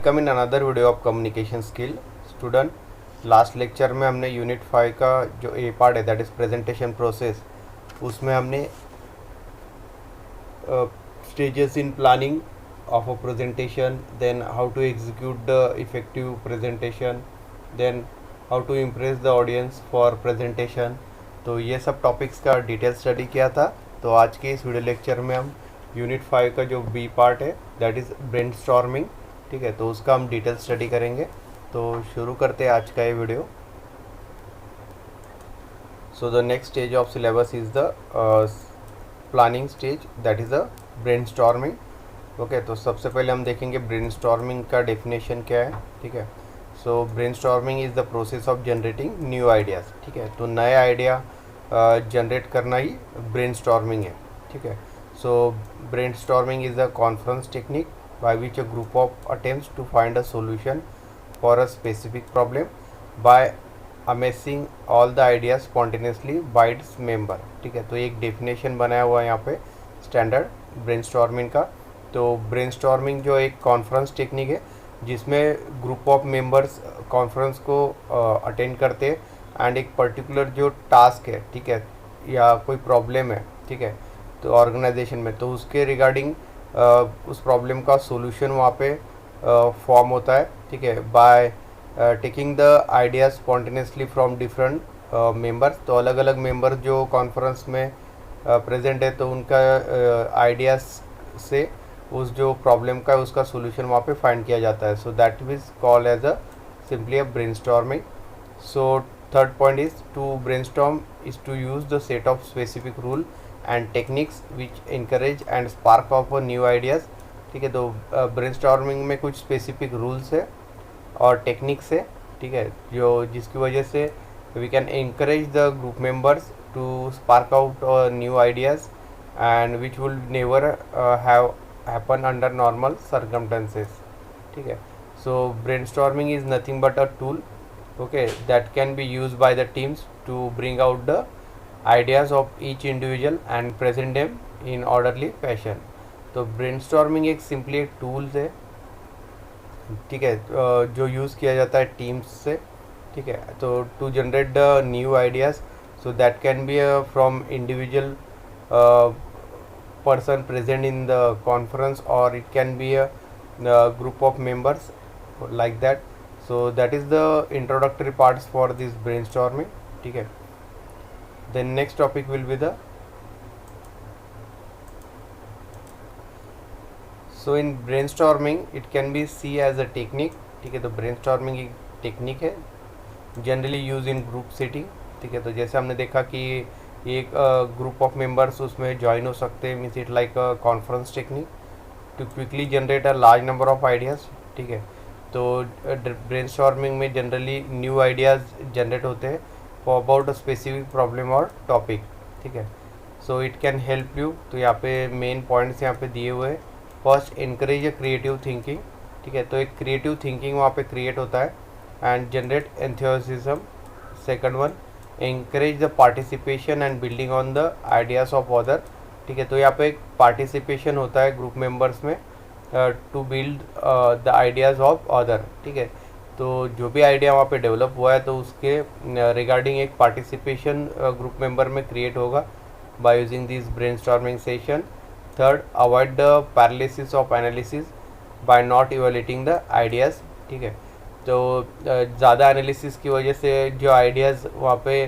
Welcome in another video of communication skill student. Last lecture में हमने unit 5 का जो ए पार्ट है दैट इज़ प्रेजेंटेशन प्रोसेस, उसमें हमने stages in planning of a presentation, then how to execute the effective presentation, then how to impress the audience for presentation. तो ये सब टॉपिक्स का डिटेल स्टडी किया था। तो आज के इस वीडियो लेक्चर में हम यूनिट 5 का जो बी पार्ट है दैट इज़ ब्रेनस्टॉर्मिंग, ठीक है, तो उसका हम डिटेल स्टडी करेंगे। तो शुरू करते हैं आज का ये video. So the next stage of syllabus is the planning stage that is the brainstorming. Okay, तो सबसे पहले हम देखेंगे ब्रेनस्टॉर्मिंग का डेफिनेशन क्या है। ठीक है, so brainstorming is the process of generating new ideas. ठीक है, तो नए आइडिया जनरेट करना ही ब्रेनस्टॉर्मिंग है। ठीक है, so brainstorming is a conference technique by which a group of attempts to find a solution for a specific problem by amassing all the ideas spontaneously by its member। ठीक है, तो एक definition बनाया हुआ है यहाँ पे स्टैंडर्ड ब्रेनस्टॉर्मिंग का। तो ब्रेनस्टॉर्मिंग जो एक कॉन्फ्रेंस टेक्निक है जिसमें ग्रुप ऑफ मेंबर्स कॉन्फ्रेंस को अटेंड करते हैं एंड एक पर्टिकुलर जो टास्क है, ठीक है, या कोई प्रॉब्लम है, ठीक है, तो ऑर्गेनाइजेशन में, तो उसके रिगार्डिंग उस प्रॉब्लम का सॉल्यूशन वहाँ पे फॉर्म होता है। ठीक है, by taking the ideas spontaneously from different members. तो अलग अलग मेंबर जो कॉन्फ्रेंस में प्रेजेंट है तो उनका आइडियाज़ से उस जो प्रॉब्लम का है उसका सॉल्यूशन वहाँ पे फाइंड किया जाता है। So that is called as a simply a brainstorming. So third point is to brainstorm is to use the set of specific rule and techniques which encourage and spark of new ideas. ठीक है, तो brainstorming में कुछ specific rules है और techniques है, ठीक है, जो जिसकी वजह से we can encourage the group members to spark out new ideas and which will never have happen under normal circumstances. ठीक है, so brainstorming is nothing but a tool, okay, that can be used by the teams to bring out the ideas of each individual and present them in orderly fashion। तो brainstorming एक simply एक tools है, ठीक है, जो use किया जाता है टीम्स से। ठीक है, तो to generate the new ideas, so that can be from individual person present in the conference or it can be a group of members like that। so that is the introductory parts for this brainstorming। ठीक है, then next topic will be the so in brainstorming it can be see as a technique। ठीक है, तो brainstorming एक technique है generally use in group setting. ठीक है, तो जैसे हमने देखा कि एक ग्रुप ऑफ मेंबर्स उसमें ज्वाइन हो सकते हैं, means it like a conference technique to quickly generate a large number of ideas. ठीक है, तो ब्रेनस्टॉर्मिंग में जनरली न्यू आइडियाज़ जनरेट होते हैं for about a specific problem और टॉपिक। ठीक है, so it can help you. तो यहाँ पे मेन पॉइंट्स यहाँ पे दिए हुए हैं। First, encourage a creative thinking. ठीक है, तो एक क्रिएटिव थिंकिंग वहाँ पे क्रिएट होता है and generate enthusiasm. Second one, encourage the participation and building on the ideas of other। ठीक है, तो यहाँ पे एक पार्टिसिपेशन होता है ग्रुप मेंबर्स में to build the ideas of other. ठीक है, तो जो भी आइडिया वहाँ पे डेवलप हुआ है तो उसके रिगार्डिंग एक पार्टिसिपेशन ग्रुप मेंबर में क्रिएट होगा bye using this brainstorming session. Third, avoid the paralysis of analysis bye not evaluating the ideas. ठीक है, तो ज़्यादा एनालिसिस की वजह से जो आइडियाज़ वहाँ पे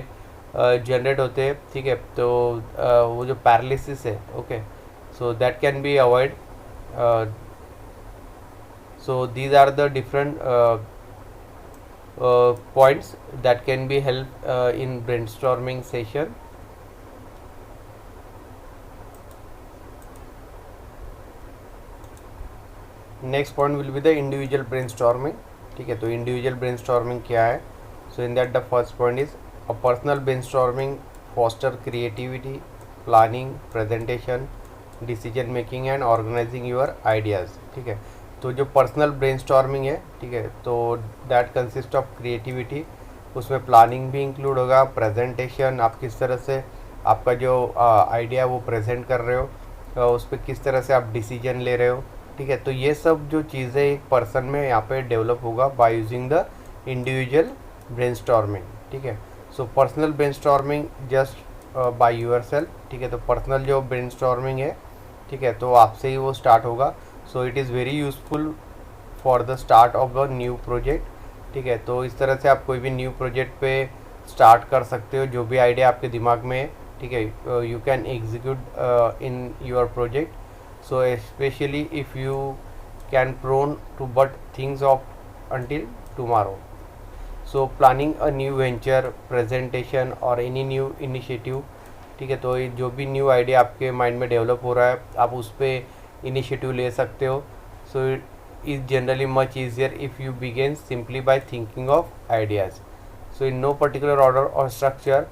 जनरेट होते हैं, ठीक है, तो वो जो पैरालिसिस है, okay, so that can be avoid. So these are the different points that can be help in brainstorming session. Next point will be the individual brainstorming. ठीक है, तो इंडिविजुअल ब्रेनस्टॉर्मिंग क्या है? So in that the first point is a personal brainstorming foster creativity, planning, presentation, decision making and organizing your ideas. ठीक है, तो जो personal brainstorming है, ठीक है, तो दैट कंसिस्ट ऑफ क्रिएटिविटी, उसमें प्लानिंग भी इंक्लूड होगा, प्रेजेंटेशन, आप किस तरह से आपका जो आइडिया वो प्रेजेंट कर रहे हो, उस पर किस तरह से आप डिसीजन ले रहे हो, ठीक है। तो ये सब जो चीज़ें एक पर्सन में यहाँ पे डेवलप होगा by using the individual brainstorming, ठीक है। So personal brainstorming just by yourself, ठीक है। तो पर्सनल जो ब्रेनस्टॉर्मिंग है, ठीक है, तो आपसे ही वो स्टार्ट होगा। सो it is very useful for the start of a new project, ठीक है। तो इस तरह से आप कोई भी न्यू प्रोजेक्ट पे स्टार्ट कर सकते हो, जो भी आइडिया आपके दिमाग में है, ठीक है, you can execute in your project. So especially if you can prone to but things of until tomorrow. So planning a new venture, presentation और any new initiative, ठीक है। तो ये जो भी न्यू आइडिया आपके माइंड में डेवलप हो रहा है, आप उस पर इनिशिएटिव ले सकते हो। So it is generally much easier if you begin simply by thinking of ideas, so in no particular order और structure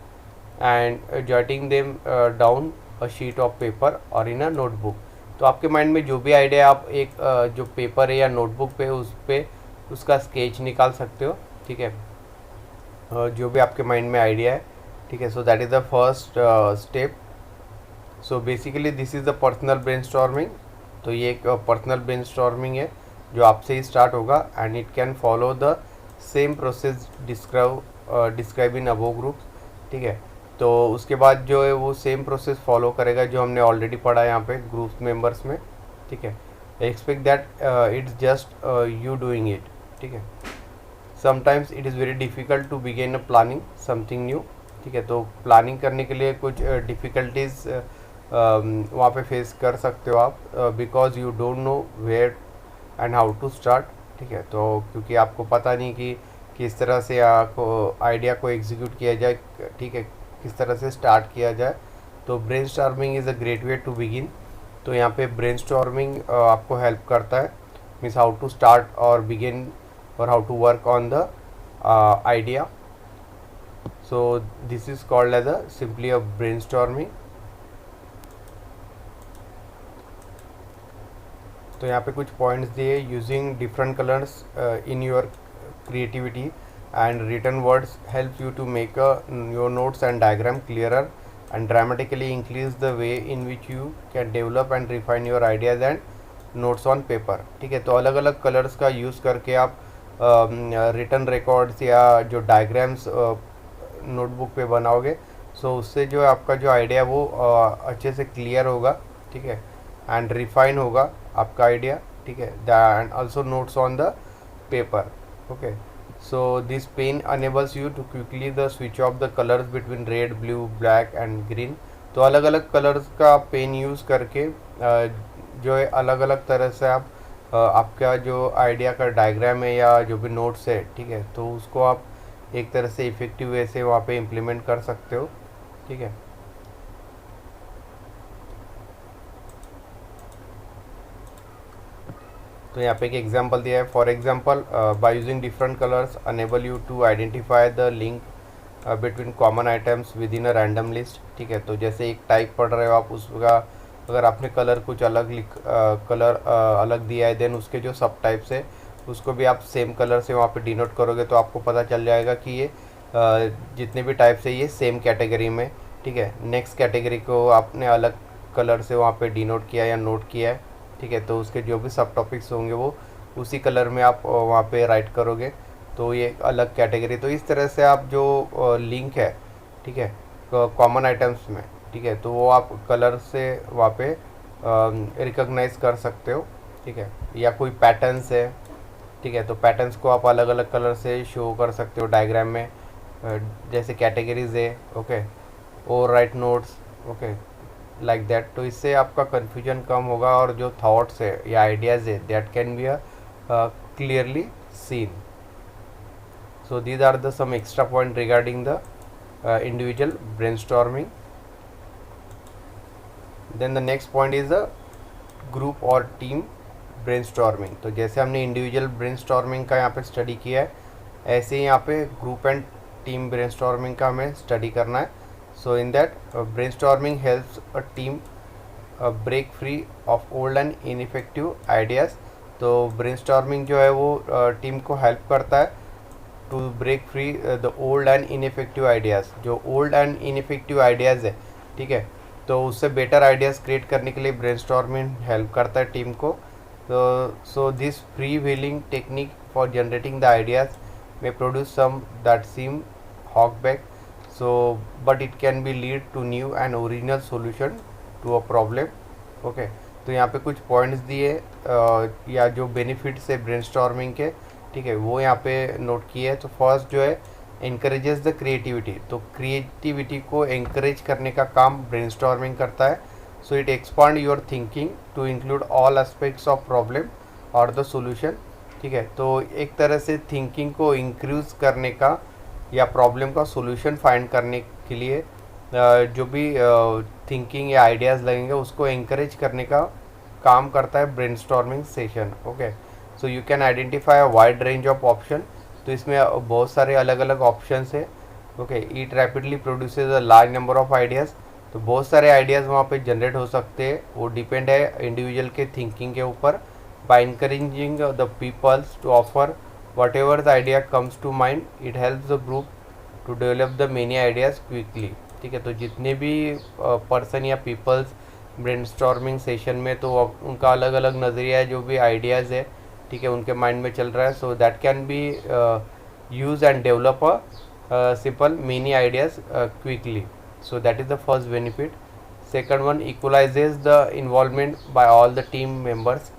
and jotting them down a sheet of paper और इन अ नोटबुक। तो आपके mind में जो भी idea, आप एक जो पेपर है या नोटबुक पे उस पर उसका स्केच निकाल सकते हो, ठीक है, जो भी आपके माइंड में आइडिया है, ठीक है। So that is the first step. So basically this is the personal brainstorming. तो ये एक पर्सनल ब्रेनस्टॉर्मिंग है जो आपसे ही स्टार्ट होगा and it can follow the same process describe in above groups, ठीक है। तो उसके बाद जो है वो सेम प्रोसेस फॉलो करेगा जो हमने ऑलरेडी पढ़ा है यहाँ पे ग्रुप मेंबर्स में, ठीक है। Expect that it's just you doing it, ठीक है। Sometimes it is very difficult to begin a planning something new, ठीक है। तो प्लानिंग करने के लिए कुछ डिफ़िकल्टीज़ वहाँ पे फेस कर सकते हो आप, because you don't know where and how to start, ठीक है। तो क्योंकि आपको पता नहीं कि किस तरह से आपको आइडिया को एग्जीक्यूट किया जाए, ठीक है, किस तरह से स्टार्ट किया जाए। तो brainstorming is a great way to begin. तो यहाँ पे ब्रेनस्टॉर्मिंग आपको हेल्प करता है, मीन्स हाउ टू स्टार्ट और बिगिन और how to work on the idea. So this is called as a simply a brainstorming. तो यहाँ पे कुछ पॉइंट्स दिए, using different colours in your creativity and written words help you to make your notes and diagram clearer and dramatically increase the way in which you can develop and refine your ideas and notes on paper, ठीक है। तो अलग अलग colours का use करके आप written records या जो डायग्राम्स नोटबुक पे बनाओगे, सो उससे जो आपका जो आइडिया वो अच्छे से क्लियर होगा, ठीक है, एंड रिफाइन होगा आपका आइडिया, ठीक है, and also notes on the paper. Okay, so this pen enables you to quickly the switch off the colors between red, blue, black and green। तो अलग अलग कलर्स का पेन यूज़ करके जो है अलग अलग तरह से आप आपका जो आइडिया का डायग्राम है या जो भी नोट्स है, ठीक है, तो उसको आप एक तरह से इफ़ेक्टिव वे से वहाँ पे इम्प्लीमेंट कर सकते हो, ठीक है। तो यहाँ पे एक एग्जांपल दिया है, for example by using different colours enable you to identify the link between common items within a random list, ठीक है। तो जैसे एक टाइप पढ़ रहे हो आप, उसका अगर आपने कलर कुछ अलग अलग दिया है, देन उसके जो सब टाइप्स है उसको भी आप सेम कलर से वहाँ पे डिनोट करोगे तो आपको पता चल जाएगा कि ये जितने भी टाइप्स है ये सेम कैटेगरी में, ठीक है। नेक्स्ट कैटेगरी को आपने अलग कलर से वहाँ पे डिनोट किया या नोट किया है, ठीक है, तो उसके जो भी सब टॉपिक्स होंगे वो उसी कलर में आप वहाँ पे राइट करोगे, तो ये अलग कैटेगरी। तो इस तरह से आप जो लिंक है, ठीक है, कॉमन आइटम्स में, ठीक है, तो वो आप कलर से वहाँ पे रिकॉग्नाइज कर सकते हो, ठीक है। या कोई पैटर्न्स है, ठीक है, तो पैटर्न्स को आप अलग अलग कलर से शो कर सकते हो डायग्राम में, जैसे कैटेगरीज है, ओके, और right notes, okay, like that. तो इससे आपका कन्फ्यूजन कम होगा और जो थॉट्स है या आइडियाज़ है that can be clearly seen. So these are the some extra point regarding the individual brainstorming. Then the next point is the group और टीम ब्रेनस्टॉर्मिंग। तो जैसे हमने इंडिविजुअल ब्रेनस्टॉर्मिंग का यहाँ पे स्टडी किया है, ऐसे ही यहाँ पे ग्रुप एंड टीम ब्रेनस्टॉर्मिंग का हमें स्टडी करना है। So in that brainstorming helps a team break free of old and ineffective ideas। तो brainstorming जो है वो टीम को हेल्प करता है to break free the old and ineffective ideas. जो ओल्ड एंड इनफेक्टिव आइडियाज़ है, ठीक है, तो उससे बेटर आइडियाज़ क्रिएट करने के लिए ब्रेनस्टॉर्मिंग हेल्प करता है टीम को। So this freewheeling technique for generating the ideas may produce some that seem hawkback, so but it can be lead to new and original solution to a problem. Okay तो यहाँ पे कुछ points दिए या जो benefits है brainstorming के, ठीक है, वो यहाँ पे नोट किए है। तो फर्स्ट जो है encourages द क्रिएटिविटी, तो क्रिएटिविटी को encourage करने का काम ब्रेनस्टॉर्मिंग करता है। So it expand your thinking to include all aspects of problem और द सोल्यूशन, ठीक है। तो एक तरह से थिंकिंग को इंक्रीज करने का या प्रॉब्लम का सोल्यूशन फाइंड करने के लिए जो भी थिंकिंग या आइडियाज़ लगेंगे उसको एंकरेज करने का काम करता है brainstorming session. Okay so you can identify a wide range of option, तो इसमें बहुत सारे अलग अलग ऑप्शंस है। Okay it rapidly produces a large number of ideas, तो बहुत सारे आइडियाज़ वहाँ पे जनरेट हो सकते हैं, वो डिपेंड है इंडिविजुअल के थिंकिंग के ऊपर। By encouraging the peoples to offer whatever the idea comes to mind, it helps the group to develop the many ideas quickly, ठीक है। तो जितने भी पर्सन या पीपल्स ब्रेनस्टॉर्मिंग सेशन में, तो उनका अलग अलग नज़रिया है, जो भी आइडियाज़ है, ठीक है, उनके माइंड में चल रहा है, so that can B use and develop a simple many ideas quickly, so that is the first benefit. Second one, equalizes the involvement by all the team members,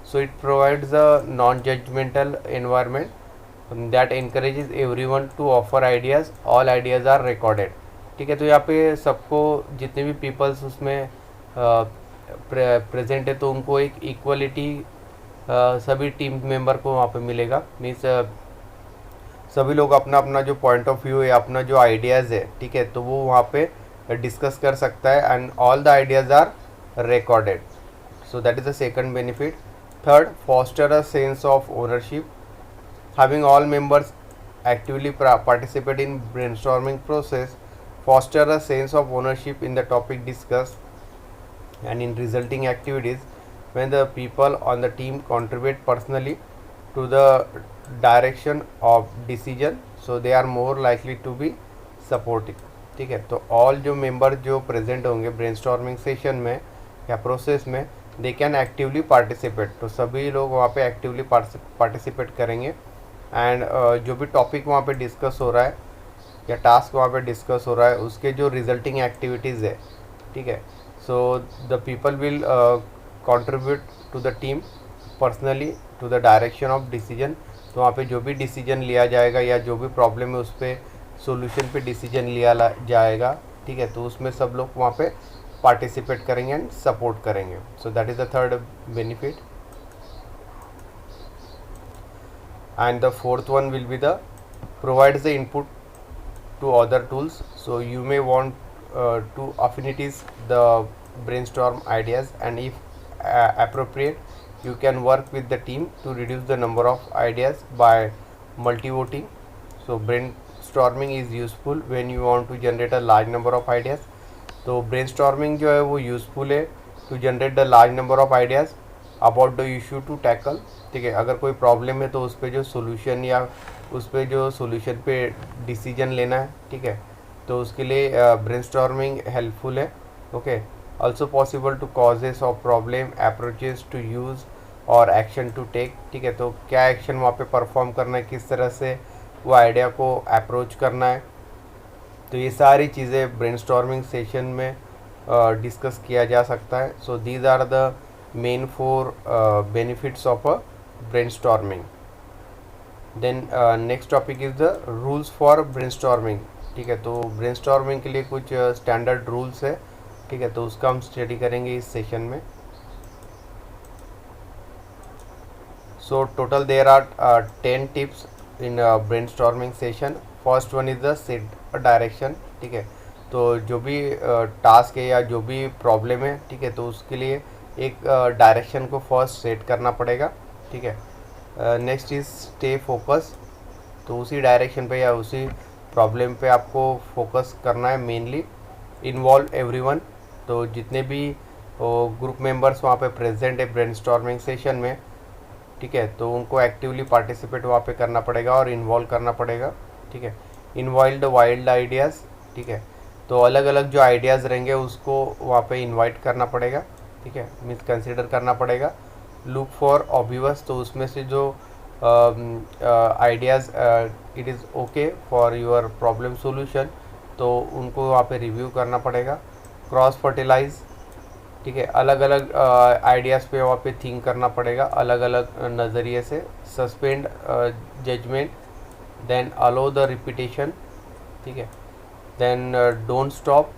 so it provides a non-judgmental environment that encourages everyone to offer ideas. All ideas are recorded, ठीक है। तो यहाँ पे सबको, जितने भी peoples उसमें present है, तो उनको एक इक्वलिटी सभी टीम मेंबर को वहाँ पे मिलेगा। मीन्स सभी लोग अपना अपना जो पॉइंट ऑफ व्यू है, अपना जो आइडियाज़ है, ठीक है, तो वो वहाँ पे डिस्कस कर सकता है and all the ideas are recorded, so that is the second benefit. Third, foster a sense of ownership, having all members actively participate in brainstorming process foster a sense of ownership in the topic discussed and in resulting activities. When the people on the team contribute personally to the direction of decision, so they are more likely to be supportive, ठीक है। तो all जो member जो present होंगे brainstorming session में या process में, they can actively participate, तो सभी लोग वहाँ पे एक्टिवली पार्टिसिपेट करेंगे एंड जो भी टॉपिक वहाँ पे डिस्कस हो रहा है या टास्क वहाँ पे डिस्कस हो रहा है, उसके जो रिजल्टिंग एक्टिविटीज़ है, ठीक है, so the people will contribute to the team personally to the direction of decision, तो वहाँ पे जो भी डिसीजन लिया जाएगा या जो भी प्रॉब्लम है उस पर सॉल्यूशन पे डिसीजन लिया जाएगा, ठीक है, तो उसमें सब लोग वहाँ पे पार्टिसिपेट करेंगे एंड सपोर्ट करेंगे। सो that is the third benefit. And the fourth one will be the provides the input to other tools, so you may want to affinities the brainstorm ideas, and if appropriate you can work with the team to reduce the number of ideas by multi-voting. So brainstorming is useful when you want to generate a large number of ideas, तो brainstorming जो है वो useful है to generate the large number of ideas about the issue to tackle, ठीक है। अगर कोई problem है तो उस पर जो सोल्यूशन या उस पर जो सोल्यूशन पे डिसीजन लेना है, ठीक है, तो उसके लिए ब्रेनस्टॉर्मिंग हेल्पफुल है। Okay also possible to causes of problem, approaches to use और एक्शन टू टेक, ठीक है, तो क्या एक्शन वहाँ पे परफॉर्म करना है, किस तरह से वो आइडिया को अप्रोच करना है, तो ये सारी चीज़ें ब्रेनस्टॉर्मिंग सेशन में डिस्कस किया जा सकता है। So these are the main 4 benefits of a brainstorming. Then next topic is the rules for brainstorming, ठीक है, तो brainstorming के लिए कुछ स्टैंडर्ड रूल्स है, ठीक है, तो उसका हम स्टडी करेंगे इस सेशन में। So total there are 10 tips in brainstorming session. First one is the set a direction, ठीक है, तो जो भी टास्क है या जो भी प्रॉब्लम है, ठीक है, तो उसके लिए एक डायरेक्शन को फर्स्ट सेट करना पड़ेगा, ठीक है। नेक्स्ट इज स्टे फोकस, तो उसी डायरेक्शन पे या उसी प्रॉब्लम पे आपको फोकस करना है मेनली। इन्वॉल्व एवरीवन, तो जितने भी ग्रुप मेंबर्स वहाँ पे प्रेजेंट है ब्रेनस्टॉर्मिंग सेशन में, ठीक है, तो उनको एक्टिवली पार्टिसिपेट वहाँ पे करना पड़ेगा और इन्वॉल्व करना पड़ेगा, ठीक है। इन्वाइट द वाइल्ड आइडियाज़, ठीक है, तो अलग अलग जो आइडियाज़ रहेंगे उसको वहाँ पे इन्वाइट करना पड़ेगा, ठीक है, मीन्स कंसिडर करना पड़ेगा। लुक फॉर ऑब्वियस, तो उसमें से जो ideas it is okay for your problem solution, तो उनको वहाँ पे रिव्यू करना पड़ेगा। क्रॉस फर्टिलाइज, ठीक है, अलग अलग आइडियाज़ पे वहाँ पे थिंक करना पड़ेगा, अलग अलग नज़रिए से। Suspend judgement, then allow the repetition, ठीक है। देन डोंट स्टॉप,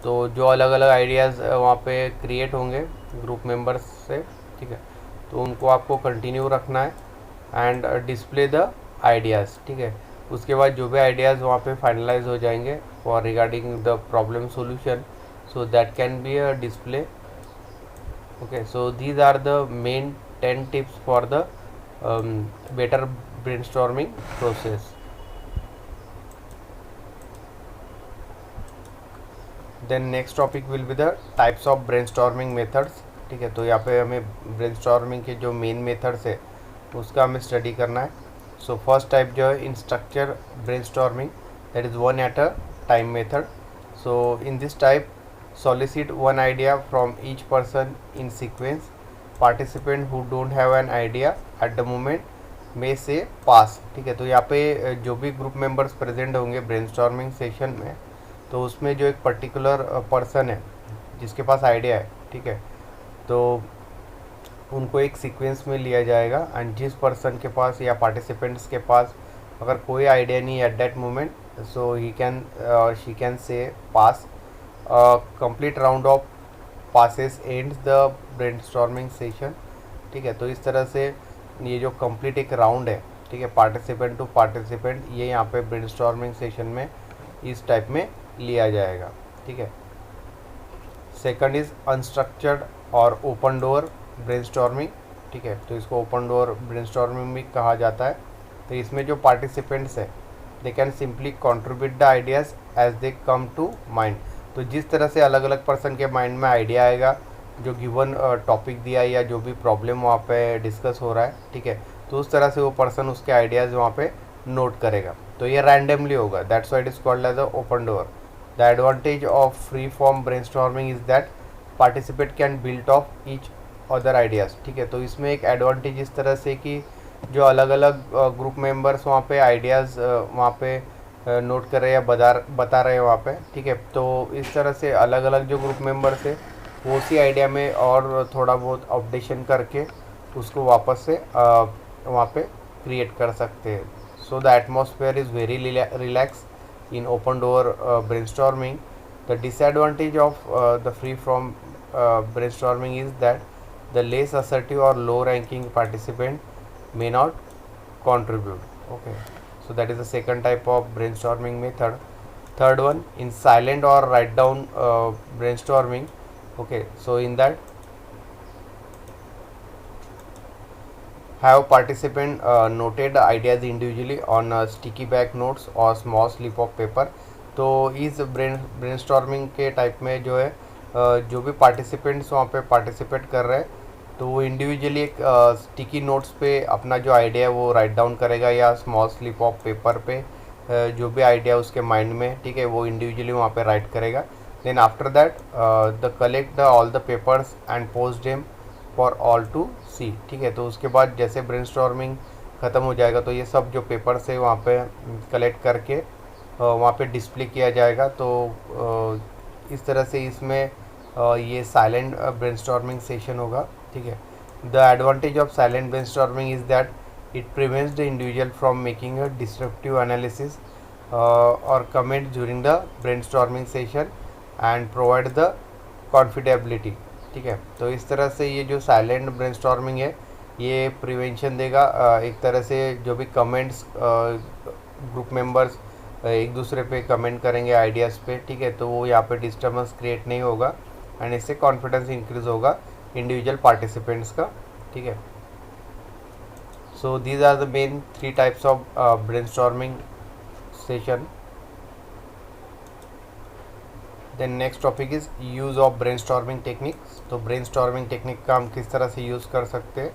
तो जो अलग अलग आइडियाज़ वहाँ पे क्रिएट होंगे ग्रुप मेंबर्स से, ठीक है, तो उनको आपको कंटिन्यू रखना है। एंड डिस्प्ले द आइडियाज़, ठीक है। उसके बाद जो भी आइडियाज़ वहाँ पे फाइनलाइज हो जाएंगे for regarding the problem solution, so that can be a display. Okay, so these are the main 10 tips for the better brainstorming process. Then next topic will be the types of brainstorming methods, ठीक है। तो यहाँ पे हमें brainstorming के जो main methods है उसका हमें स्टडी करना है। सो फर्स्ट टाइप जो है इन structure brainstorming, that is one at a time method. So in this type, solicit one idea from each person in sequence. Participant who don't have an idea at the moment may say pass, ठीक है। तो यहाँ पे जो भी group members present होंगे brainstorming session में, तो उसमें जो एक पर्टिकुलर पर्सन है जिसके पास आइडिया है, ठीक है, तो उनको एक सीक्वेंस में लिया जाएगा। एंड जिस पर्सन के पास या पार्टिसिपेंट्स के पास अगर कोई आइडिया नहीं at that moment, so he can she can say pass. Complete round of passes ends the brainstorming session, ठीक है। तो इस तरह से ये जो कंप्लीट एक राउंड है, ठीक है, पार्टिसिपेंट टू पार्टिसिपेंट, ये यहाँ पे ब्रेनस्टॉर्मिंग सेशन में इस टाइप में लिया जाएगा, ठीक है। सेकंड इज़ अनस्ट्रक्चर्ड और ओपन डोर ब्रेनस्टॉर्मिंग, ठीक है। तो इसको ओपन डोर ब्रेनस्टॉर्मिंग भी कहा जाता है। तो इसमें जो पार्टिसिपेंट्स है they can simply contribute the ideas as they come to mind. तो जिस तरह से अलग अलग पर्सन के माइंड में आइडिया आएगा, जो गिवन टॉपिक दिया है या जो भी प्रॉब्लम वहाँ पे डिस्कस हो रहा है, ठीक है, तो उस तरह से वो पर्सन उसके आइडियाज़ वहाँ पे नोट करेगा। तो ये रैंडमली होगा, that's why it is called as a open door. The advantage of free form brainstorming is that participate can build of each other ideas, ठीक है। तो इसमें एक एडवांटेज इस तरह से कि जो अलग अलग ग्रुप मेंबर्स वहाँ पे आइडियाज़ वहाँ पे नोट कर रहे हैं या बता रहे हैं वहाँ पे, ठीक है। तो इस तरह से अलग अलग जो ग्रुप मेंबर्स है वो उसी आइडिया में और थोड़ा बहुत अपडेशन करके उसको वापस से वहाँ पे क्रिएट कर सकते हैं। So the atmosphere is very relax in open door brainstorming. The disadvantage of the free from brainstorming is that the less assertive or low ranking participant may not contribute. Okay, so that is the second type of brainstorming method. Third one, in silent or write down brainstorming. Okay, so in that have participant noted ideas individually on sticky back notes or small slip of paper. तो इस brainstorming के type में जो है जो भी participants वहाँ पे पार्टिसिपेट कर रहे हैं, तो वो इंडिविजुअली एक स्टिकी नोट्स पे अपना जो आइडिया है वो राइट डाउन करेगा या स्मॉल स्लिप ऑफ पेपर पे जो भी आइडिया उसके माइंड में, ठीक है, वो इंडिविजुअली वहाँ पे राइट करेगा। Then after that the collect the all the papers and post them for all to see, ठीक है। तो उसके बाद जैसे ब्रेनस्टॉर्मिंग ख़त्म हो जाएगा तो ये सब जो पेपर्स है वहाँ पे कलेक्ट करके वहाँ पे डिस्प्ले किया जाएगा। तो इस तरह से इसमें ये साइलेंट ब्रेनस्टॉर्मिंग सेशन होगा, ठीक है। The advantage of silent brainstorming is that it prevents the individual from making a destructive analysis और comment during the brainstorming session and provide the confidentiality, ठीक है। तो इस तरह से ये जो साइलेंट ब्रेनस्टॉर्मिंग है ये प्रिवेंशन देगा एक तरह से जो भी कमेंट्स ग्रुप मेंबर्स एक दूसरे पे कमेंट करेंगे आइडियाज़ पे, ठीक है, तो वो यहाँ पे डिस्टर्बेंस क्रिएट नहीं होगा एंड इससे कॉन्फिडेंस इंक्रीज होगा इंडिविजुअल पार्टिसिपेंट्स का, ठीक है। So these are the main 3 types of brainstorming session. Then next topic is use of brainstorming techniques. तो ब्रेनस्टॉर्मिंग टेक्निक का हम किस तरह से यूज़ कर सकते हैं।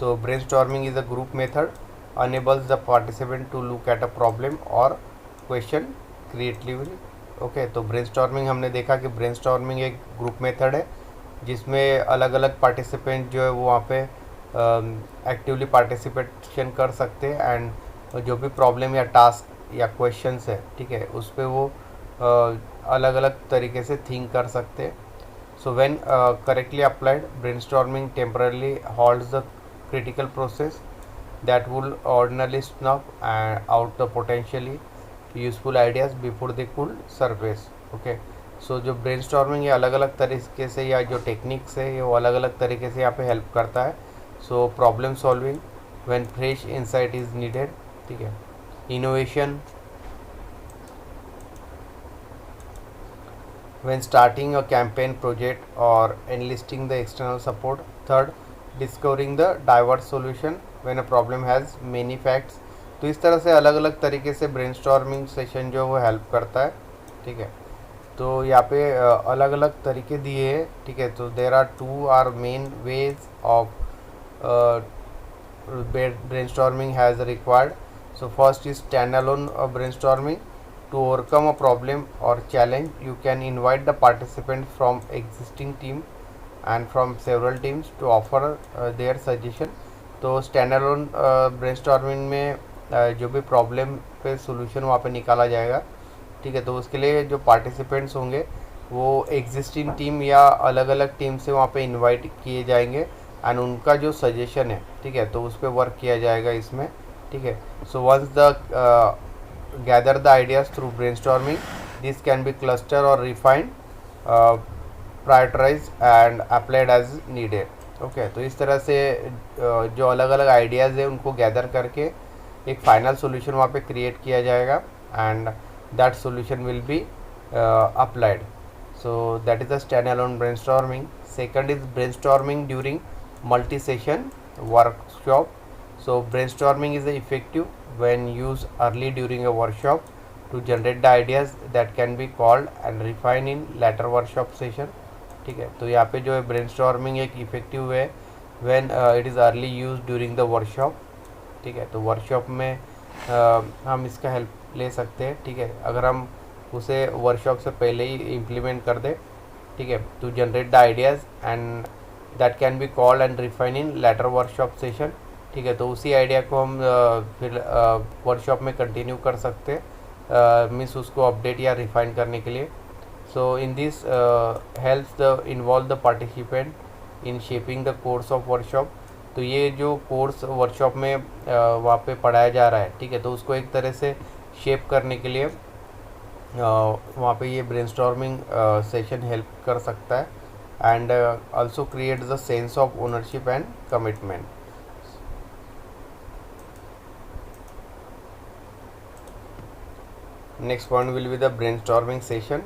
So brainstorming is a group method enables the participant to look at a problem or question creatively. Okay, तो ब्रेनस्टॉर्मिंग हमने देखा कि ब्रेनस्टॉर्मिंग एक ग्रुप मेथड है जिसमें अलग अलग पार्टिसिपेंट जो है वो वहाँ पे एक्टिवली पार्टिसिपेशन कर सकते हैं एंड जो भी प्रॉब्लम या टास्क या क्वेश्चंस है, ठीक है, उस पर वो अलग अलग तरीके से थिंक कर सकते हैं. So when correctly applied, brainstorming temporarily halts the critical process that would ordinarily snuff out the potentially useful ideas before they could surface. Okay. So जो brainstorming ये अलग अलग तरीके से या जो टेक्निक्स है ये वो अलग अलग तरीके से यहाँ पे हेल्प करता है. So problem solving when fresh insight is needed, ठीक है, innovation when starting a campaign project or enlisting the external support. Third, discovering the diverse solution when a problem has many facts. तो इस तरह से अलग अलग तरीके से ब्रेनस्टॉर्मिंग सेशन जो वो हेल्प करता है, ठीक है. तो यहाँ पे अलग अलग तरीके दिए हैं, ठीक है. तो there are two are main ways of brainstorming has required. So first is standalone brainstorming. To overcome a problem or challenge, you can invite the participant from existing team and from several teams to offer their suggestion. तो standalone brainstorming में जो भी problem पे solution वहाँ पे निकाला जाएगा, ठीक है. तो उसके लिए जो पार्टिसिपेंट्स होंगे वो एग्जिस्टिंग टीम या अलग अलग टीम से वहाँ पे इनवाइट किए जाएंगे एंड उनका जो सजेशन है, ठीक है, तो उस पर वर्क किया जाएगा इसमें, ठीक है. So once the gather the ideas through brainstorming, this can be clustered or refined, prioritized and applied as needed. Okay. तो इस तरह से जो अलग अलग आइडियाज़ है उनको गैदर करके एक फाइनल सोल्यूशन वहाँ पे क्रिएट किया जाएगा and that solution will be applied. So that is the stand alone brainstorming. Second is brainstorming during multi session workshop. So brainstorming is effective when used early during a workshop to generate the ideas that can be called and refined in later workshop session, ठीक है. तो यहाँ पे जो है brainstorming एक effective है when it is early used during the workshop, ठीक है. तो वर्कशॉप में हम इसका हेल्प ले सकते हैं, ठीक है, अगर हम उसे वर्कशॉप से पहले ही इम्प्लीमेंट कर दे, ठीक है, to generate the ideas and that can be called and refine in later workshop session, ठीक है. तो उसी आइडिया को हम फिर वर्कशॉप में कंटिन्यू कर सकते हैं, मीन्स उसको अपडेट या रिफाइन करने के लिए. So in this helps the involve the participant in shaping the course of workshop. तो ये जो कोर्स वर्कशॉप में वहाँ पे पढ़ाया जा रहा है, ठीक है, तो उसको एक तरह से शेप करने के लिए वहाँ पे ये ब्रेनस्टॉर्मिंग सेशन हेल्प कर सकता है and also create the sense of ownership and commitment. Next point will be the brainstorming session.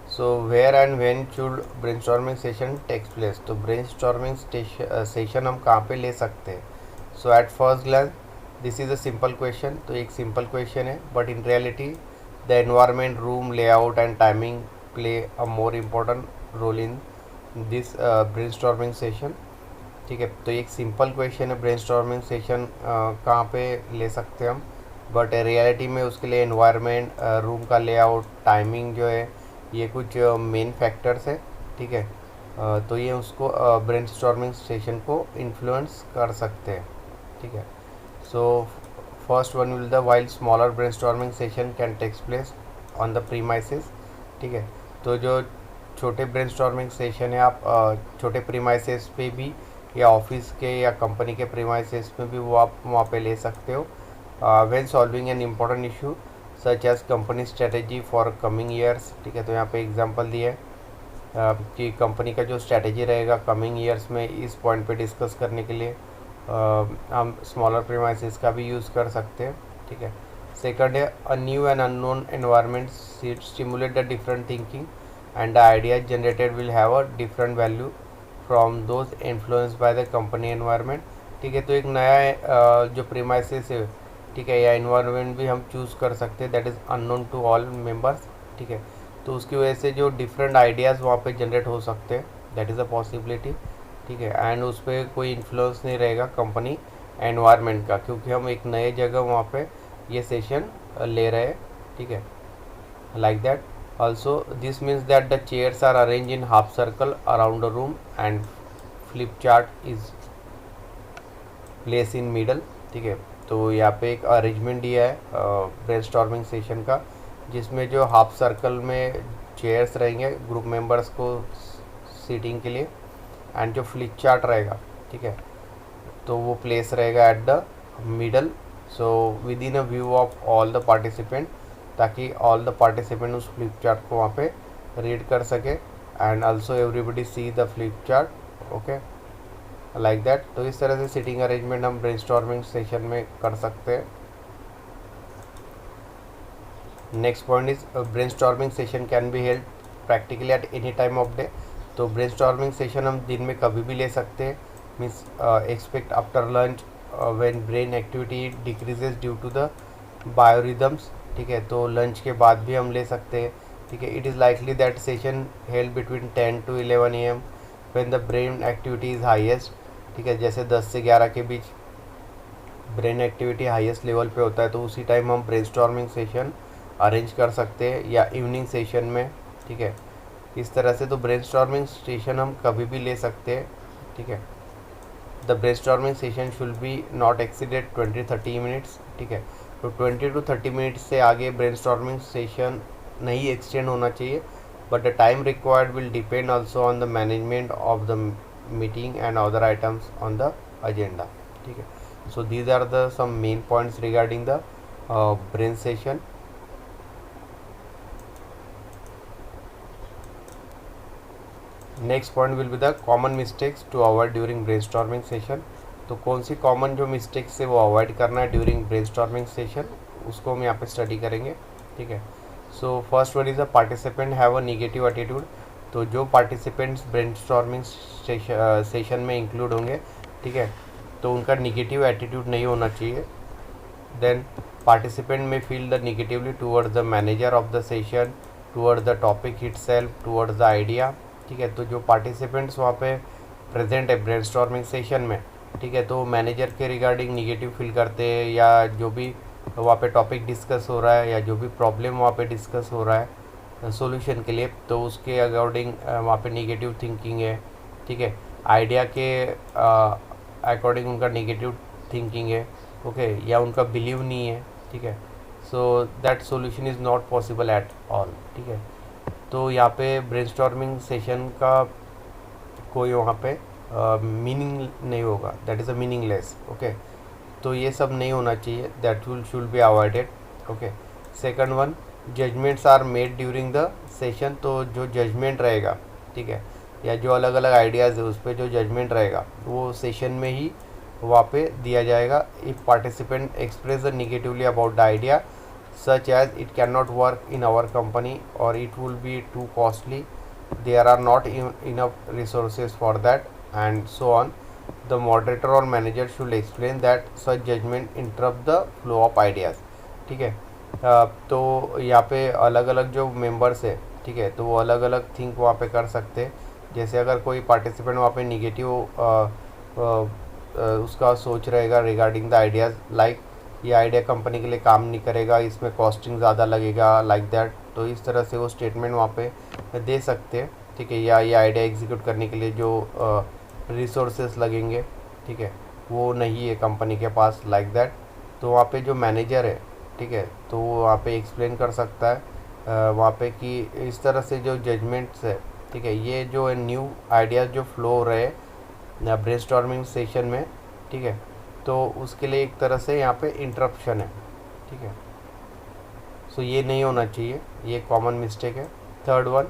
So where and when should brainstorming session takes place? तो brainstorming session हम कहाँ पे ले सकते हैं? So at first glance this is a simple question. तो एक simple question है, but in reality the environment, room layout and timing play a more important role in this brainstorming session, ठीक है. तो एक simple question है, brainstorming session कहाँ पे ले सकते हैं हम, बट रियलिटी में उसके लिए एनवायरनमेंट, रूम का लेआउट, टाइमिंग जो है ये कुछ मेन फैक्टर्स है, ठीक है. तो ये उसको ब्रेनस्टॉर्मिंग सेशन को इन्फ्लुएंस कर सकते हैं, ठीक है. So first one will the while smaller brainstorming session can takes place on the premises, ठीक है. तो जो छोटे ब्रेनस्टॉर्मिंग सेशन है आप छोटे प्रीमाइसेस पे भी या ऑफिस के या कंपनी के प्रीमाइसेस में भी वो आप वहाँ पे ले सकते हो. when solving an important issue such as company strategy for coming years, ठीक है. तो यहाँ पे एग्जांपल दिए कि कंपनी का जो स्ट्रैटेजी रहेगा कमिंग ईयर्स में, इस पॉइंट पे डिस्कस करने के लिए हम स्मॉलर प्रीमाइसेस का भी यूज़ कर सकते हैं, ठीक है. सेकंड है a new and unknown environment stimulate the different thinking and the ideas generated will have a different value from those influenced by the company environment, ठीक है. तो एक नया जो प्रीमाइसेस है, ठीक है, या इन्वायरमेंट भी हम चूज़ कर सकते हैं that is unknown to all members, ठीक है. तो उसकी वजह से जो डिफरेंट आइडियाज़ वहाँ पे जनरेट हो सकते हैं, दैट इज़ अ पॉसिबिलिटी, ठीक है. एंड उस पर कोई इन्फ्लुएंस नहीं रहेगा कंपनी एनवायरनमेंट का, क्योंकि हम एक नए जगह वहाँ पे ये सेशन ले रहे हैं, ठीक है, like that. Also this means that the chairs are arrange in half circle around a room and flip chart is place in middle, ठीक है। तो यहाँ पे एक अरेंजमेंट दिया है ब्रेनस्टॉर्मिंग सेशन का, जिसमें जो हाफ सर्कल में चेयर्स रहेंगे ग्रुप मेंबर्स को सीटिंग के लिए, एंड जो फ्लिप चार्ट रहेगा, ठीक है, तो वो प्लेस रहेगा at the middle, so with in a view of all the participant, ताकि ऑल द पार्टिसिपेंट उस फ्लिप चार्ट को वहाँ पे रीड कर सके, and also everybody see the flip chart, okay, like that. तो इस तरह से सीटिंग अरेंजमेंट हम ब्रेनस्टॉर्मिंग सेशन में कर सकते हैं। Next point is brainstorming session can be held practically at any time of day. तो ब्रेनस्टॉर्मिंग सेशन हम दिन में कभी भी ले सकते हैं, means expect after lunch when brain activity decreases due to the biorhythms, ठीक है, तो लंच के बाद भी हम ले सकते हैं, ठीक है। It is likely that session held between 10 to 11 AM when the brain activity is highest, ठीक है, जैसे 10 से 11 के बीच ब्रेन एक्टिविटी हाईएस्ट लेवल पे होता है, तो उसी टाइम हम ब्रेनस्टॉर्मिंग सेशन अरेंज कर सकते हैं, या इवनिंग सेशन में, ठीक है, इस तरह से। तो ब्रेनस्टॉर्मिंग सेशन हम कभी भी ले सकते हैं, ठीक है। The brainstorming session should be not exceeded 20-30 minutes, ठीक है। तो 20 to 30 मिनट्स से आगे ब्रेनस्टॉर्मिंग सेशन नहीं एक्सटेंड होना चाहिए, but the time required will depend also on the management of the meeting and other items on the agenda, ठीक है। So these are the some main points regarding the brain session. Next point will be the common mistakes to avoid during brainstorming session. तो कौन सी common जो mistakes है वो avoid करना है during brainstorming session, उसको हम यहाँ पे स्टडी करेंगे, ठीक है। So first one is a participant have a negative attitude. तो जो पार्टिसिपेंट्स ब्रेनस्टॉर्मिंग सेशन में इंक्लूड होंगे, ठीक है, तो उनका निगेटिव एटीट्यूड नहीं होना चाहिए। देन पार्टिसिपेंट में feel the negatively towards the manager of the session, towards the topic itself, towards the idea, ठीक है। तो जो पार्टिसिपेंट्स वहाँ पे प्रेजेंट है ब्रेनस्टॉर्मिंग सेशन में, ठीक है, तो मैनेजर के रिगार्डिंग निगेटिव फील करते हैं, या जो भी वहाँ पे टॉपिक डिस्कस हो रहा है, या जो भी प्रॉब्लम वहाँ पे डिस्कस हो रहा है सॉल्यूशन के लिए, तो उसके अकॉर्डिंग वहाँ पे निगेटिव थिंकिंग है, ठीक है। आइडिया के अकॉर्डिंग उनका नेगेटिव थिंकिंग है, ओके, या उनका बिलीव नहीं है, ठीक है। So that solution is not possible at all, ठीक है। तो यहाँ पे ब्रेनस्टॉर्मिंग सेशन का कोई वहाँ पे मीनिंग नहीं होगा, that is a meaningless, okay. तो ये सब नहीं होना चाहिए, that will should be avoided, okay. Second one, judgements are made during the session. तो जो जजमेंट रहेगा, ठीक है, या जो अलग अलग आइडियाज़ है उस पर जो जजमेंट रहेगा वो सेशन में ही वहाँ पे दिया जाएगा। If participant express the negatively about the idea such as it can not work in our company और it will be too costly, there are not enough resources for that, and so on, the moderator और manager should explain that such judgment interrupt the flow of ideas, ठीक है। तो यहाँ पे अलग अलग जो मेंबर्स है, ठीक है, तो वो अलग अलग थिंक वहाँ पे कर सकते हैं। जैसे अगर कोई पार्टिसिपेंट वहाँ पे निगेटिव उसका सोच रहेगा रिगार्डिंग द आइडियाज़, लाइक ये आइडिया कंपनी के लिए काम नहीं करेगा, इसमें कॉस्टिंग ज़्यादा लगेगा, लाइक दैट, तो इस तरह से वो स्टेटमेंट वहाँ पे दे सकते हैं, ठीक है। या ये आइडिया एग्जीक्यूट करने के लिए जो रिसोर्सेस लगेंगे, ठीक है, वो नहीं है कंपनी के पास, लाइक दैट। तो वहाँ पे जो मैनेजर है, ठीक है, तो वो वहाँ पे एक्सप्लेन कर सकता है वहाँ पे कि इस तरह से जो जजमेंट्स है, ठीक है, ये जो न्यू आइडियाज़ जो फ्लो हो रहे हैं ब्रेनस्टॉर्मिंग सेशन में, ठीक है, तो उसके लिए एक तरह से यहाँ पे इंटरप्शन है, ठीक है। सो ये नहीं होना चाहिए, ये कॉमन मिस्टेक है। Third one,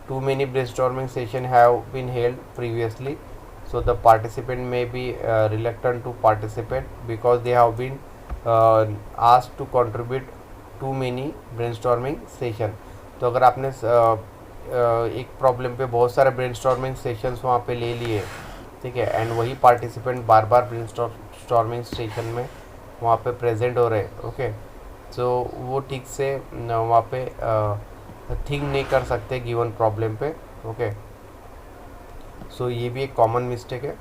too many brainstorming session have been held previously, so the participant may be reluctant to participate because they have been asked to contribute too many brainstorming session। तो अगर आपने एक problem पे बहुत सारे brainstorming sessions वहाँ पे ले लिए, ठीक है, एंड वही पार्टिसिपेंट बार बार ब्रेनस्टॉर्मिंग सेशन में वहाँ पे प्रेजेंट हो रहे, ओके, तो वो ठीक से वहाँ पे थिंक नहीं कर सकते गिवन प्रॉब्लम पे, ओके। सो ये भी एक कॉमन मिस्टेक है।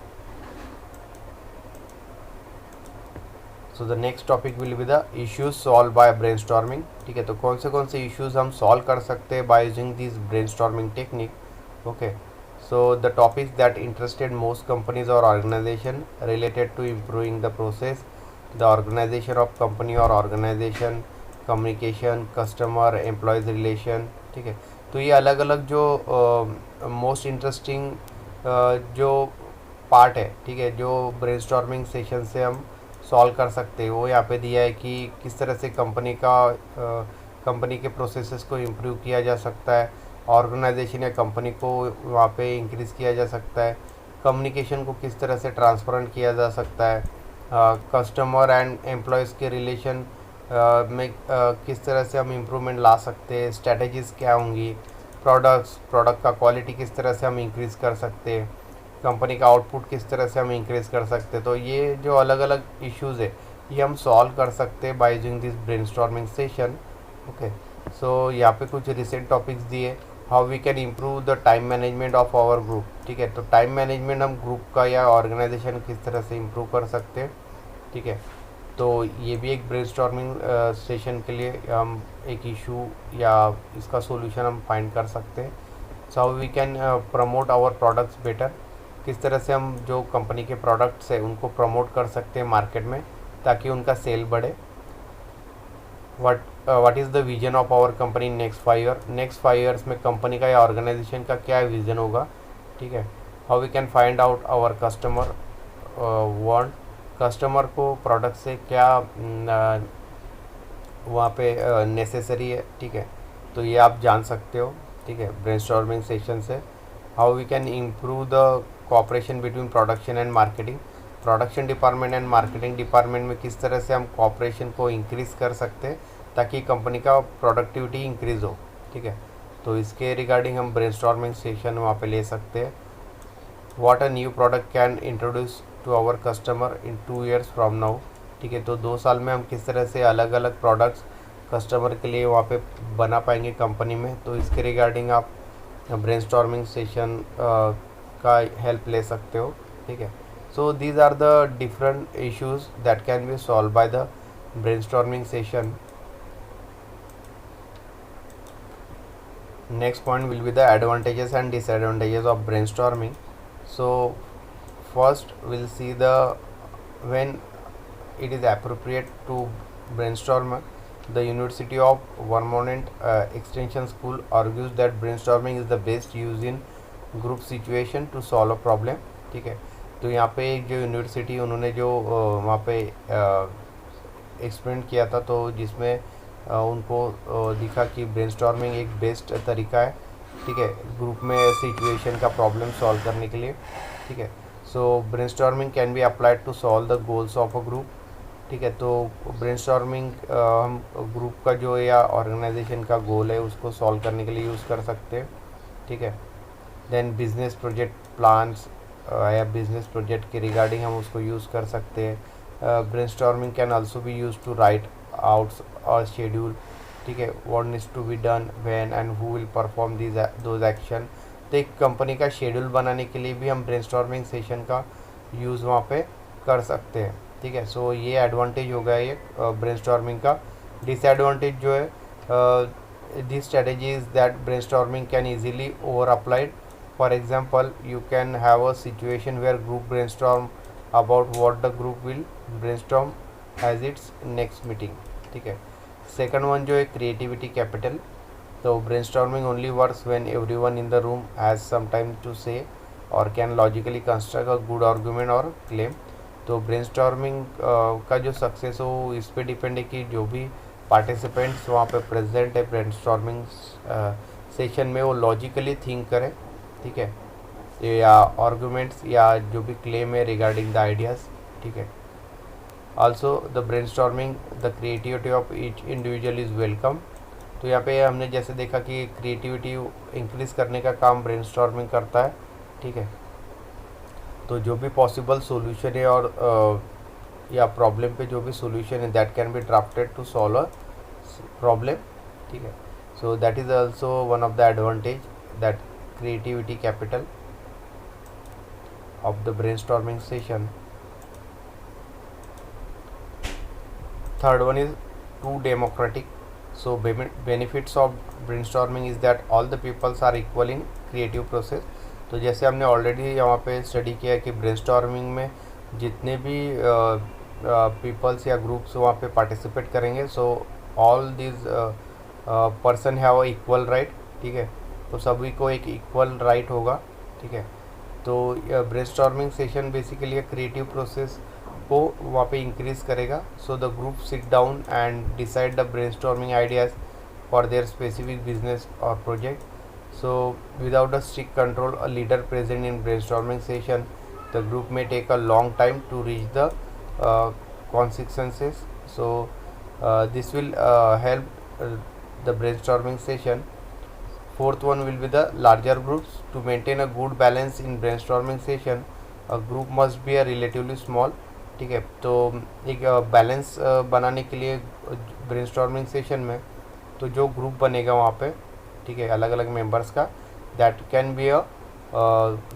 So the next topic will be the issues solve by brainstorming, ठीक है। तो कौन से इश्यूज हम सॉल्व कर सकते हैं by using this brainstorming technique, okay. So the topics that interested most companies or organization related to improving the process, the organization of company or organization, communication, customer employees relation, ठीक है। तो ये अलग अलग जो मोस्ट इंटरेस्टिंग जो part है, ठीक है, जो ब्रेनस्टॉर्मिंग सेशन से हम सॉल्व कर सकते हैं, वो यहाँ पे दिया है कि किस तरह से कंपनी के प्रोसेसेस को इम्प्रूव किया जा सकता है, ऑर्गेनाइजेशन या कंपनी को वहाँ पे इंक्रीज़ किया जा सकता है, कम्युनिकेशन को किस तरह से ट्रांसपेरेंट किया जा सकता है, कस्टमर एंड एम्प्लॉयज़ के रिलेशन में किस तरह से हम इम्प्रूवमेंट ला सकते हैं, स्ट्रेटजीज़ क्या होंगी, प्रोडक्ट का क्वालिटी किस तरह से हम इंक्रीज़ कर सकते हैं, कंपनी का आउटपुट किस तरह से हम इंक्रीज़ कर सकते हैं। तो ये जो अलग अलग इश्यूज़ है ये हम सॉल्व कर सकते हैं by using this brainstorming session. Okay, so यहाँ पे कुछ रिसेंट टॉपिक्स दिए, how we can improve the time management of our group, ठीक है। तो टाइम मैनेजमेंट हम ग्रुप का या ऑर्गेनाइजेशन किस तरह से इम्प्रूव कर सकते हैं, ठीक है। तो ये भी एक ब्रेनस्टॉर्मिंग सेशन के लिए हम एक इशू या इसका सॉल्यूशन हम फाइंड कर सकते हैं। So how we can promote our products better, किस तरह से हम जो कंपनी के प्रोडक्ट्स है उनको प्रमोट कर सकते हैं मार्केट में ताकि उनका सेल बढ़े। What is the vision of our company next 5 year, next 5 years में कंपनी का या ऑर्गेनाइजेशन का क्या विज़न होगा, ठीक है। How we can find out our customer want, customer को प्रोडक्ट से क्या वहाँ पे नेसेसरी है, ठीक है। तो ये आप जान सकते हो, ठीक है, ब्रेनस्टॉर्मिंग सेशन से। How we can improve the cooperation between production and marketing, production department and marketing department में किस तरह से हम कोऑपरेशन को इंक्रीज़ कर सकते हैं ताकि कंपनी का प्रोडक्टिविटी इंक्रीज़ हो, ठीक है। तो इसके रिगार्डिंग हम ब्रेनस्टॉर्मिंग सेशन वहाँ पे ले सकते हैं। What a new product can introduce to our customer in 2 years from now, ठीक है। तो 2 साल में हम किस तरह से अलग अलग प्रोडक्ट्स कस्टमर के लिए वहाँ पे बना पाएंगे कंपनी में, तो इसके रिगार्डिंग आप ब्रेनस्टॉर्मिंग सेशन का हेल्प ले सकते हो, ठीक है। So these are the different issues that can be solve by the brainstorming session. Next point will be the advantages and disadvantages of brainstorming. So first we'll see the when it is appropriate to brainstorm. The University of Vermont Extension School argues that brainstorming is the best used in group situation to solve a problem, ठीक है। तो यहाँ पे एक जो university उन्होंने जो वहाँ पे एक्सपेरिमेंट किया था, तो जिसमें उनको दिखा कि ब्रेनस्टॉर्मिंग एक बेस्ट तरीका है, ठीक है, ग्रुप में सिचुएशन का प्रॉब्लम सॉल्व करने के लिए, ठीक है। So brainstorming can be applied to solve the goals of a group, ठीक है। तो ब्रेनस्टॉर्मिंग हम ग्रुप का जो या ऑर्गेनाइजेशन का गोल है उसको सॉल्व करने के लिए यूज़ कर सकते हैं, ठीक है। देन बिजनेस प्रोजेक्ट प्लान्स या बिजनेस प्रोजेक्ट के रिगार्डिंग हम उसको यूज़ कर सकते हैं। Brainstorming can also be use to write out और शेड्यूल, ठीक है, what needs to be done when and who will perform those action. तो एक कंपनी का शेड्यूल बनाने के लिए भी हम ब्रेनस्टॉर्मिंग सेशन का यूज़ वहाँ पे कर सकते हैं, ठीक है। सो ये एडवांटेज होगा ये ब्रेनस्टॉर्मिंग का। डिसएडवांटेज जो है this strategy is that brainstorming can easily over applied. For example you can have a situation where group brainstorm about what the group will brainstorm as its next meeting, ठीक है। Second one जो है creativity capital. तो brainstorming only works when everyone in the room has some time to say और can logically construct a good argument और claim. तो brainstorming का जो सक्सेस हो इस पे डिपेंड है कि जो भी पार्टिसिपेंट्स वहाँ पे प्रेजेंट है ब्रेनस्टॉर्मिंग सेशन में वो लॉजिकली थिंक करें, ठीक है, या आर्गूमेंट्स या जो भी क्लेम है रिगार्डिंग द आइडियाज़, ठीक है। Also the brainstorming the creativity of each individual is welcome। तो यहाँ पे हमने जैसे देखा कि क्रिएटिविटी इंक्रीज़ करने का काम ब्रेनस्टॉर्मिंग करता है, ठीक है। तो जो भी पॉसिबल सॉल्यूशन है और या प्रॉब्लम पे जो भी सॉल्यूशन है that can be drafted to solve a problem, ठीक है। So that is also one of the advantage that creativity capital of the brainstorming session. Third one is too democratic. So benefits of brainstorming is that all the peoples are equal in creative process। तो जैसे हमने already यहाँ पे study किया है कि brainstorming में जितने भी पीपल्स या ग्रुप्स वहाँ पे पार्टिसिपेट करेंगे, so all this person have equal right, ठीक है। तो सभी को एक इक्वल राइट होगा, ठीक है। तो brainstorming session basically creative process को वहाँ पे इंक्रीज करेगा। So the group sit down and decide the brainstorming ideas for their specific business और project. So without a strict control, a leader present in brainstorming session, the group may take a long time to reach the consensus. So this will help the brainstorming session. Fourth one will be the larger groups. To maintain a good balance in brainstorming session, a group must be a relatively small, ठीक है। तो एक balance बनाने के लिए brainstorming session में तो जो ग्रुप बनेगा वहाँ पे, ठीक है, अलग अलग मेंबर्स का, that can be a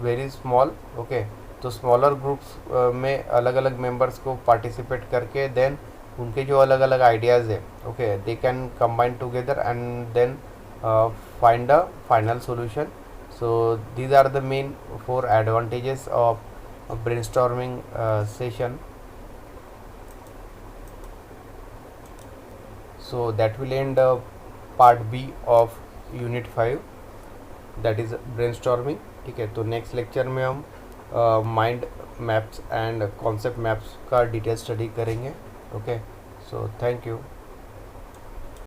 very small, okay. तो स्मॉलर ग्रुप्स में अलग अलग मेंबर्स को पार्टिसिपेट करके देन उनके जो अलग अलग आइडियाज़ है, okay, they can combine together and then find a final solution. So these are the main 4 advantages of brainstorming session. So that will end part B of unit 5, that is brainstorming, ठीक है। तो next lecture में हम mind maps and concept maps का detail study करेंगे, okay. So thank you.